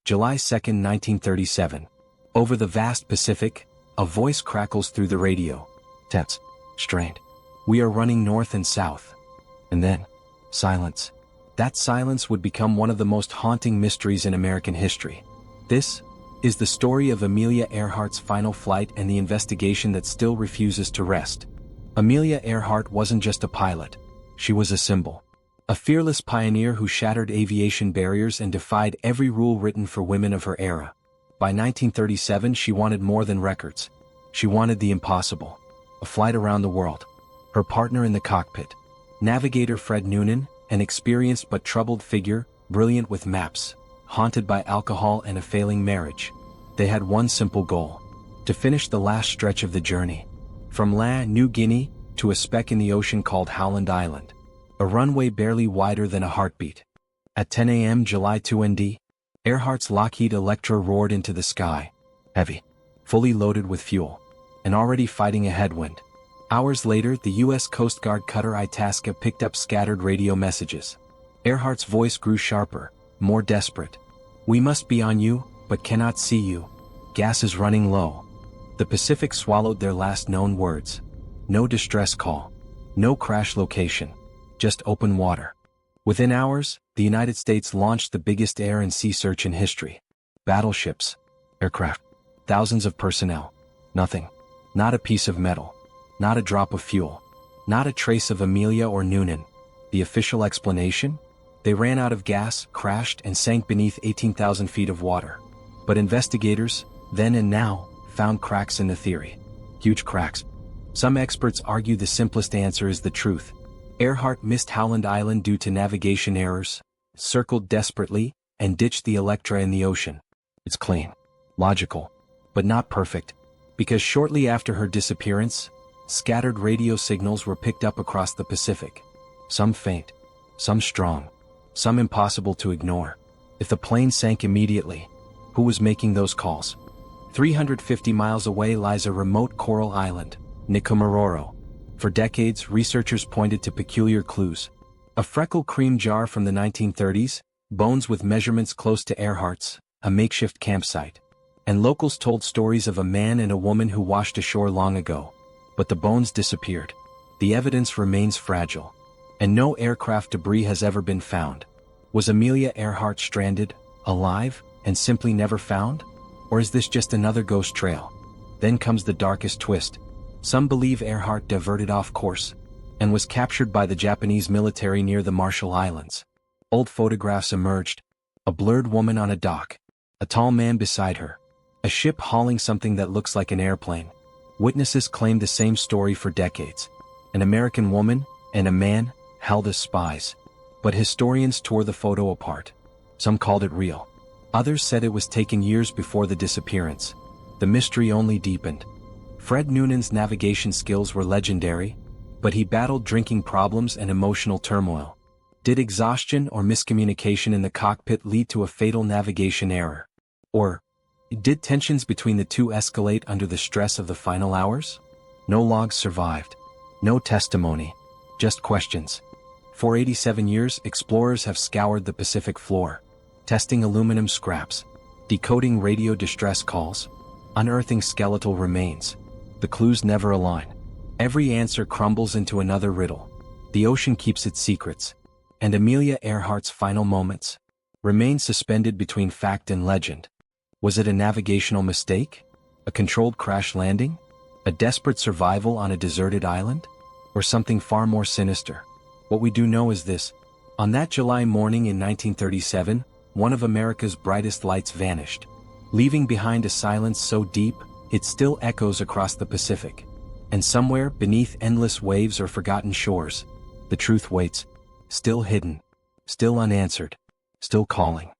July 2, 1937. Over the vast Pacific, a voice crackles through the radio. Tense. Strained. We are running north and south. And then, silence. That silence would become one of the most haunting mysteries in American history. This is the story of Amelia Earhart's final flight and the investigation that still refuses to rest. Amelia Earhart wasn't just a pilot. She was a symbol. A fearless pioneer who shattered aviation barriers and defied every rule written for women of her era. By 1937, she wanted more than records. She wanted the impossible. A flight around the world. Her partner in the cockpit. Navigator Fred Noonan, an experienced but troubled figure, brilliant with maps, haunted by alcohol and a failing marriage. They had one simple goal: to finish the last stretch of the journey. From New Guinea to a speck in the ocean called Howland Island. A runway barely wider than a heartbeat. At 10 a.m. July 2 Earhart's Lockheed Electra roared into the sky. Heavy. Fully loaded with fuel. And already fighting a headwind. Hours later, the U.S. Coast Guard cutter Itasca picked up scattered radio messages. Earhart's voice grew sharper, more desperate. We must be on you, but cannot see you. Gas is running low. The Pacific swallowed their last known words. No distress call. No crash location. Just open water. Within hours, the United States launched the biggest air and sea search in history. Battleships. Aircraft. Thousands of personnel. Nothing. Not a piece of metal. Not a drop of fuel. Not a trace of Amelia or Noonan. The official explanation? They ran out of gas, crashed, and sank beneath 18,000 feet of water. But investigators, then and now, found cracks in the theory. Huge cracks. Some experts argue the simplest answer is the truth. Earhart missed Howland Island due to navigation errors, circled desperately, and ditched the Electra in the ocean. It's clean. Logical. But not perfect. Because shortly after her disappearance, scattered radio signals were picked up across the Pacific. Some faint, some strong, some impossible to ignore. If the plane sank immediately, who was making those calls? 350 miles away lies a remote coral island, Nikomaroro. For decades, researchers pointed to peculiar clues. A freckle cream jar from the 1930s, bones with measurements close to Earhart's, a makeshift campsite. And locals told stories of a man and a woman who washed ashore long ago. But the bones disappeared. The evidence remains fragile. And no aircraft debris has ever been found. Was Amelia Earhart stranded, alive, and simply never found? Or is this just another ghost trail? Then comes the darkest twist. Some believe Earhart diverted off course and was captured by the Japanese military near the Marshall Islands. Old photographs emerged. A blurred woman on a dock. A tall man beside her. A ship hauling something that looks like an airplane. Witnesses claimed the same story for decades. An American woman and a man held as spies. But historians tore the photo apart. Some called it real. Others said it was taken years before the disappearance. The mystery only deepened. Fred Noonan's navigation skills were legendary, but he battled drinking problems and emotional turmoil. Did exhaustion or miscommunication in the cockpit lead to a fatal navigation error? Or did tensions between the two escalate under the stress of the final hours? No logs survived. No testimony. Just questions. For 87 years, explorers have scoured the Pacific floor, testing aluminum scraps, decoding radio distress calls, unearthing skeletal remains. The clues never align. Every answer crumbles into another riddle. The ocean keeps its secrets. And Amelia Earhart's final moments remain suspended between fact and legend. Was it a navigational mistake? A controlled crash landing? A desperate survival on a deserted island? Or something far more sinister? What we do know is this. On that July morning in 1937, one of America's brightest lights vanished, leaving behind a silence so deep, it still echoes across the Pacific. And somewhere, beneath endless waves or forgotten shores, the truth waits, still hidden, still unanswered, still calling.